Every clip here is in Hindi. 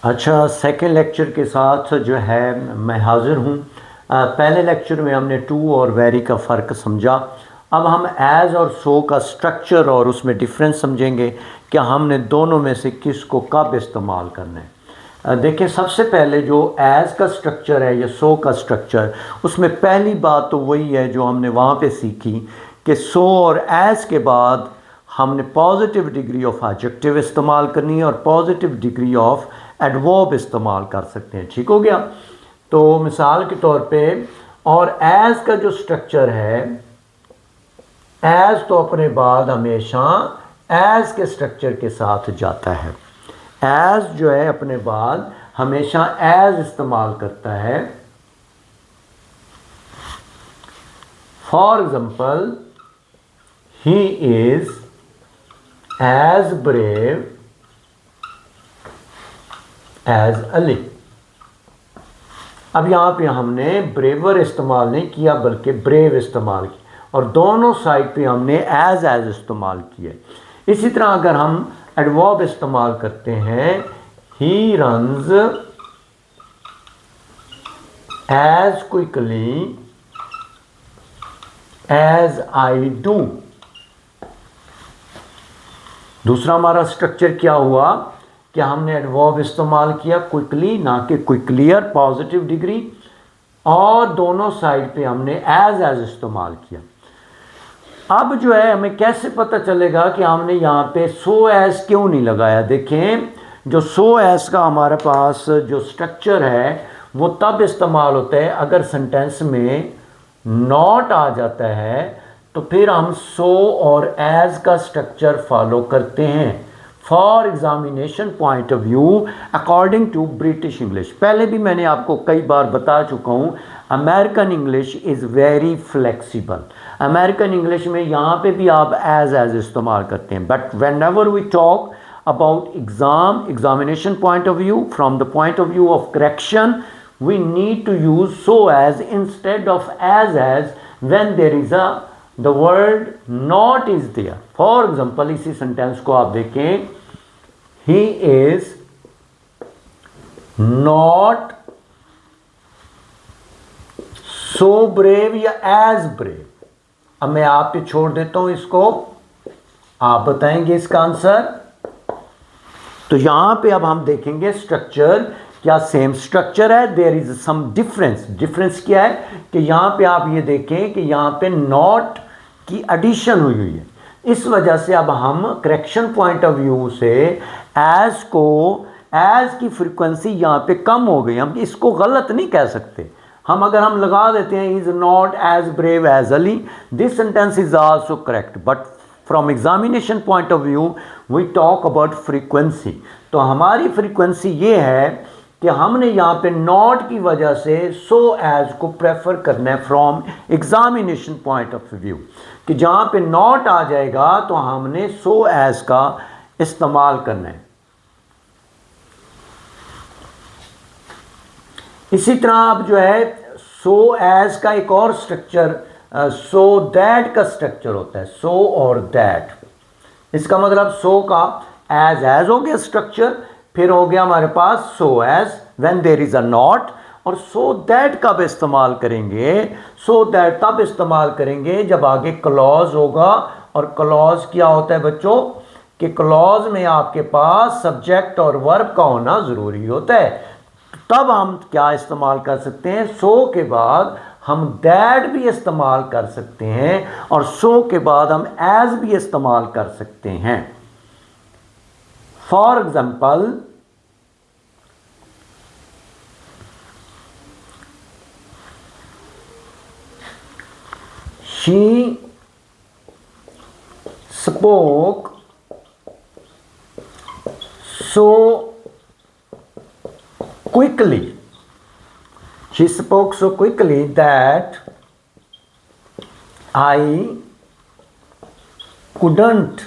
अच्छा, सेकेंड लेक्चर के साथ जो है मैं हाज़िर हूँ। पहले लेक्चर में हमने टू और वेरी का फ़र्क समझा। अब हम एज़ और सो का स्ट्रक्चर और उसमें डिफरेंस समझेंगे कि हमने दोनों में से किस को कब इस्तेमाल करना है। देखिए, सबसे पहले जो एज़ का स्ट्रक्चर है या सो का स्ट्रक्चर, उसमें पहली बात तो वही है जो हमने वहाँ पे सीखी कि सो और एज़ के बाद हमने पॉजिटिव डिग्री ऑफ एडजेक्टिव इस्तेमाल करनी है और पॉजिटिव डिग्री ऑफ एडवर्ब इस्तेमाल कर सकते हैं। ठीक हो गया। तो मिसाल के तौर पे, और एज का जो स्ट्रक्चर है, एज तो अपने बाद हमेशा एज के स्ट्रक्चर के साथ जाता है। एज जो है अपने बाद हमेशा एज इस्तेमाल करता है। For example, he is as brave as Ali. अब यहाँ पे हमने ब्रेवर इस्तेमाल नहीं किया बल्कि ब्रेव इस्तेमाल किया, और दोनों साइड पे हमने एज इस्तेमाल किया। इसी तरह अगर हम एडवर्ब इस्तेमाल करते हैं, he runs as quickly as I do. दूसरा हमारा स्ट्रक्चर क्या हुआ कि हमने एडवर्ब इस्तेमाल किया क्विकली, ना कि क्विकलियर, पॉजिटिव डिग्री, और दोनों साइड पे हमने एज इस्तेमाल किया। अब जो है हमें कैसे पता चलेगा कि हमने यहाँ पे सो एज क्यों नहीं लगाया। देखें, जो सो एज का हमारे पास जो स्ट्रक्चर है वो तब इस्तेमाल होता है अगर सेंटेंस में नॉट आ जाता है, तो फिर हम सो और एज का स्ट्रक्चर फॉलो करते हैं for examination point of view according to British English. पहले भी मैंने आपको कई बार बता चुका हूँ, American English is very flexible. American English में यहाँ पे भी आप एज इस्तेमाल करते हैं, but whenever we talk about examination point of view, from the point of view of correction, we need to use so as instead of as when there is the word not is there. For example, इसी सेंटेंस को आप देखें, he is not so brave या as brave। अब मैं आप पे छोड़ देता हूं इसको, आप बताएंगे इसका आंसर। तो यहां पे अब हम देखेंगे स्ट्रक्चर, क्या सेम स्ट्रक्चर है, there is some difference. Difference क्या है कि यहां पे आप ये देखें कि यहां पे नॉट की एडिशन हुई है। इस वजह से अब हम करेक्शन पॉइंट ऑफ व्यू से एज को, एज की फ्रीक्वेंसी यहां पे कम हो गई। हम इसको गलत नहीं कह सकते। हम अगर हम लगा देते हैं is not as brave as Ali, this sentence is also correct, but from examination point of view we talk about frequency. तो हमारी फ्रीक्वेंसी ये है कि हमने यहाँ पे नॉट की वजह से सो एज को प्रेफर करना है from examination point of view, कि जहाँ पे नॉट आ जाएगा तो हमने सो एज का इस्तेमाल करना है। इसी तरह अब जो है सो एज का एक और स्ट्रक्चर सो दैट का स्ट्रक्चर होता है, सो और दैट। इसका मतलब सो का एज हो गया स्ट्रक्चर, फिर हो गया हमारे पास so as when there is a knot, और सो दैट कब इस्तेमाल करेंगे, सो दैट तब इस्तेमाल करेंगे जब आगे क्लॉज होगा। और क्लॉज क्या होता है बच्चों, कि क्लॉज में आपके पास सब्जेक्ट और वर्ब का होना ज़रूरी होता है। तब हम क्या इस्तेमाल कर सकते हैं, सो के बाद हम दैट भी इस्तेमाल कर सकते हैं, और सो के बाद हम एज भी इस्तेमाल कर सकते हैं। For example, she spoke so quickly, she spoke so quickly that I couldn't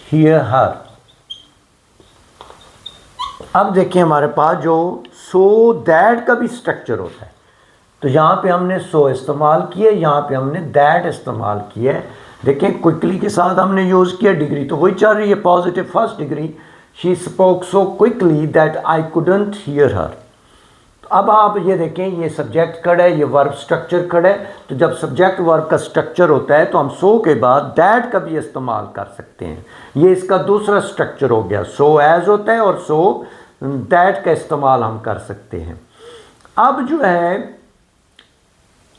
hear her। अब देखिए हमारे पास जो सो दैट का भी स्ट्रक्चर होता है, तो यहाँ पे हमने सो इस्तेमाल किया, यहाँ पे हमने दैट इस्तेमाल किया है। देखिए क्विकली के साथ हमने यूज़ किया, डिग्री तो वही चल रही है, positive first degree. She spoke so quickly that I couldn't hear her. अब आप ये देखें, ये सब्जेक्ट खड़ा है, ये वर्ब स्ट्रक्चर खड़ा है। तो जब सब्जेक्ट वर्ब का स्ट्रक्चर होता है तो हम सो के बाद दैट का भी इस्तेमाल कर सकते हैं। ये इसका दूसरा स्ट्रक्चर हो गया, सो एज होता है और सो दैट का इस्तेमाल हम कर सकते हैं। अब जो है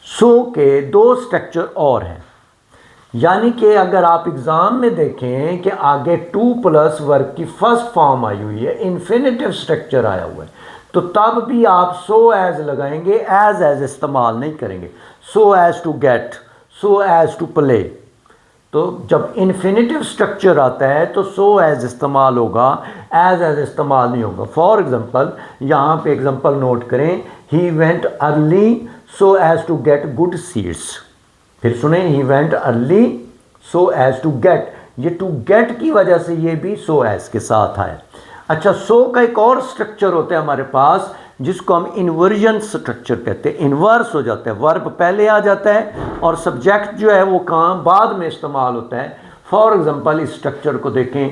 सो के दो स्ट्रक्चर और हैं, यानी कि अगर आप एग्ज़ाम में देखें कि आगे टू प्लस वर्ब की फर्स्ट फॉर्म आई हुई है, इन्फिनेटिव स्ट्रक्चर आया हुआ है, तो तब भी आप सो एज लगाएंगे, एज इस्तेमाल नहीं करेंगे। So as to get, so as to play. तो जब इन्फिनेटिव स्ट्रक्चर आता है तो सो एज इस्तेमाल होगा, एज इस्तेमाल नहीं होगा। फॉर एग्जांपल यहाँ पे एग्जांपल नोट करें, he went early so as to get good seeds. फिर सुने, he went early so as to get, ये टू गेट की वजह से ये भी सो एज के साथ आया। अच्छा, सो का एक और स्ट्रक्चर होता है हमारे पास जिसको हम इन्वर्जन स्ट्रक्चर कहते हैं। इन्वर्स हो जाता है, वर्ब पहले आ जाता है और सब्जेक्ट जो है वो काम बाद में इस्तेमाल होता है। फॉर एग्जांपल इस स्ट्रक्चर को देखें,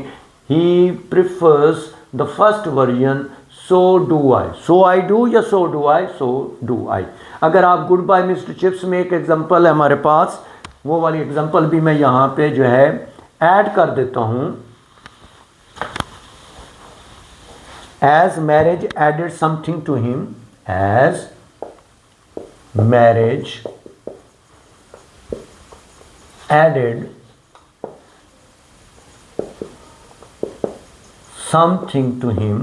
he prefers the first version so do I, so I do या so do I, so do आई। अगर आप गुड बाय मिस्टर चिप्स में एक एग्जांपल है हमारे पास, वो वाली एग्जांपल भी मैं यहाँ पे जो है ऐड कर देता हूँ। As marriage added something to him, as marriage added something to him,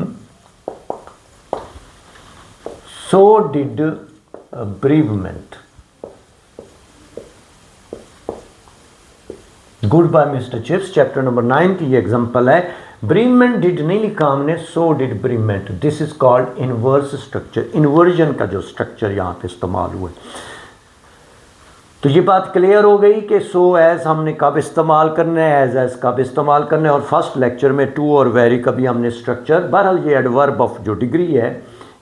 so did bereavement. Goodbye mister Chips chapter number 9 की ये एग्जांपल है। बेरीवमेंट डिड नहीं लिखा हमने, so did bereavement. This is called inverse structure, inversion का जो स्ट्रक्चर यहाँ पे इस्तेमाल हुआ है। तो ये बात क्लियर हो गई कि सो एज हमने कब इस्तेमाल करना है, एज कब इस्तेमाल करना है। और फर्स्ट लेक्चर में टू और वेरी का भी हमने स्ट्रक्चर। बहरहाल ये एडवर्ब ऑफ जो डिग्री है,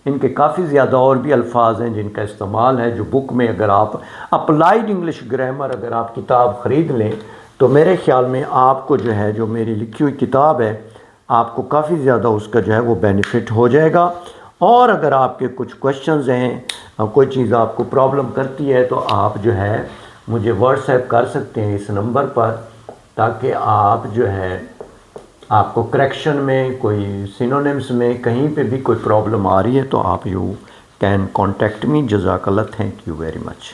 इनके काफ़ी ज़्यादा और भी अल्फाज हैं जिनका इस्तेमाल है, जो बुक में अगर आप अप्लाइड इंग्लिश ग्रामर अगर आप किताब ख़रीद लें तो मेरे ख़्याल में आपको जो है, जो मेरी लिखी हुई किताब है, आपको काफ़ी ज़्यादा उसका जो है वो बेनिफिट हो जाएगा। और अगर आपके कुछ क्वेश्चंस हैं, कोई चीज़ आपको प्रॉब्लम करती है, तो आप जो है मुझे व्हाट्सएप कर सकते हैं इस नंबर पर, ताकि आप जो है आपको करेक्शन में, कोई सिनोनिम्स में कहीं पे भी कोई प्रॉब्लम आ रही है तो आप यू कैन कॉन्टेक्ट मी। जज़ाकल्लाह, थैंक यू वेरी मच।